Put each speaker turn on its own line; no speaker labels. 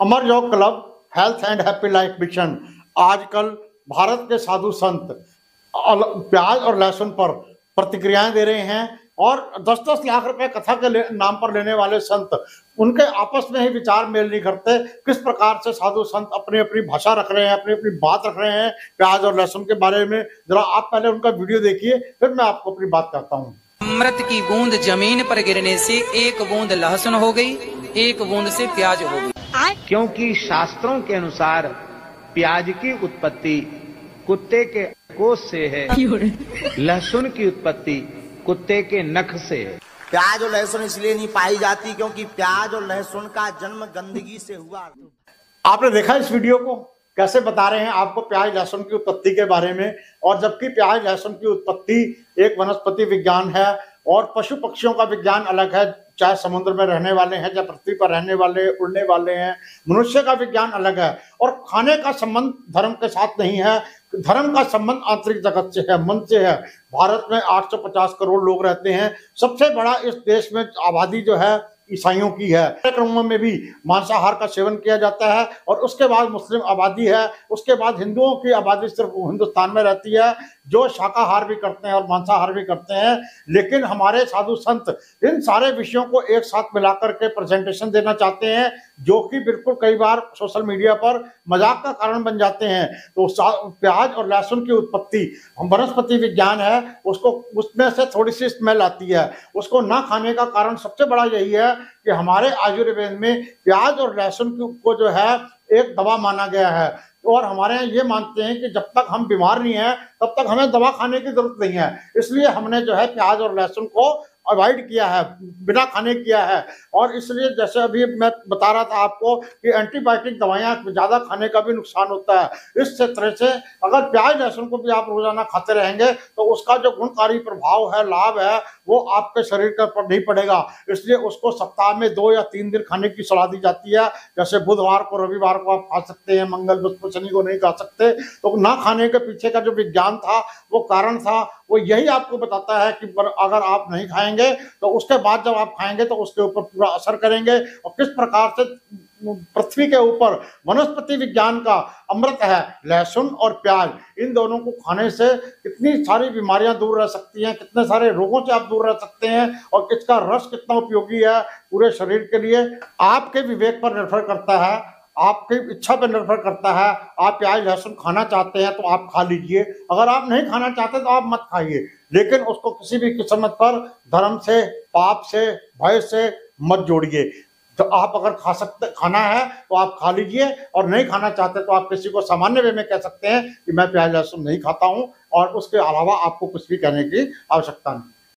अमर योग club health and happy life mission आजकल भारत के साधु संत प्याज और लहसुन पर प्रतिक्रियाएं दे रहे हैं और 10-10 लाख रुपए कथा के नाम पर लेने वाले संत उनके आपस में ही विचार मेल नहीं करते। किस प्रकार से साधु संत अपनी अपनी भाषा रख रहे हैं, अपनी अपनी बात रख रहे हैं प्याज और लहसुन के बारे में। जरा आप पहले उनका वीडियो देखिए, फिर मैं आपको अपनी बात कहता हूँ।
अमृत की बूंद जमीन पर गिरने से एक बूंद लहसुन हो गई, एक बूंद से प्याज हो गई।
क्योंकि शास्त्रों के अनुसार प्याज की उत्पत्ति कुत्ते के कोस से है, लहसुन की उत्पत्ति कुत्ते के नख से है।
प्याज और लहसुन इसलिए नहीं पाई जाती क्योंकि प्याज और लहसुन का जन्म गंदगी से हुआ।
आपने देखा इस वीडियो को, कैसे बता रहे हैं आपको प्याज लहसुन की उत्पत्ति के बारे में, और जबकि प्याज लहसुन की उत्पत्ति एक वनस्पति विज्ञान है और पशु पक्षियों का विज्ञान अलग है, चाहे समुद्र में रहने वाले हैं, चाहे पृथ्वी पर रहने वाले उड़ने वाले हैं। मनुष्य का विज्ञान अलग है और खाने का संबंध धर्म के साथ नहीं है। धर्म का संबंध आंतरिक जगत से है, मन से है। भारत में 850 करोड़ लोग रहते हैं। सबसे बड़ा इस देश में आबादी जो है ईसाइयों की है। कार्यक्रमों में भी मांसाहार का सेवन किया जाता है और उसके बाद मुस्लिम आबादी है, उसके बाद हिंदुओं की आबादी सिर्फ हिंदुस्तान में रहती है जो शाकाहार भी करते हैं और मांसाहार भी करते हैं। लेकिन हमारे साधु संत इन सारे विषयों को एक साथ मिलाकर के प्रेजेंटेशन देना चाहते हैं, जो कि बिल्कुल कई बार सोशल मीडिया पर मजाक का कारण बन जाते हैं। तो प्याज और लहसुन की उत्पत्ति वनस्पति विज्ञान है, उसको उसमें से थोड़ी सी स्मेल आती है। उसको ना खाने का कारण सबसे बड़ा यही है कि हमारे आयुर्वेद में प्याज और लहसुन को जो है एक दवा माना गया है और हमारे यहाँ ये मानते हैं कि जब तक हम बीमार नहीं है तब तक हमें दवा खाने की जरूरत नहीं है। इसलिए हमने जो है प्याज और लहसुन को अवॉइड किया है, बिना खाने किया है। और इसलिए जैसे अभी मैं बता रहा था आपको कि एंटीबायोटिक दवाइयाँ ज़्यादा खाने का भी नुकसान होता है। इस तरह से अगर प्याज लहसुन को भी आप रोजाना खाते रहेंगे तो उसका जो गुणकारी प्रभाव है, लाभ है, वो आपके शरीर के ऊपर नहीं पड़ेगा। इसलिए उसको सप्ताह में 2 या 3 दिन खाने की सलाह दी जाती है। जैसे बुधवार को, रविवार को आप खा सकते हैं, मंगल बुध शनि को नहीं खा सकते। तो ना खाने के पीछे का जो विज्ञान था, वो कारण था, वो यही आपको बताता है कि अगर आप नहीं खाएंगे तो उसके बाद जब आप खाएंगे तो उसके ऊपर पूरा असर करेंगे। और किस प्रकार से पृथ्वी के ऊपर वनस्पति विज्ञान का अमृत है लहसुन और प्याज, इन दोनों को खाने से कितनी सारी बीमारियां दूर रह सकती हैं, कितने सारे रोगों से आप दूर रह सकते हैं और इसका रस कितना उपयोगी है पूरे शरीर के लिए। आपके विवेक पर निर्भर करता है, आपकी इच्छा पर निर्भर करता है। आप प्याज लहसुन खाना चाहते हैं तो आप खा लीजिए, अगर आप नहीं खाना चाहते तो आप मत खाइए। लेकिन उसको किसी भी किस्म पर धर्म से, पाप से, भय से मत जोड़िए। तो आप अगर खाना है तो आप खा लीजिए और नहीं खाना चाहते तो आप किसी को सामान्य वे में कह सकते हैं कि मैं प्याज लहसुन नहीं खाता हूं, और उसके अलावा आपको कुछ भी कहने की आवश्यकता नहीं।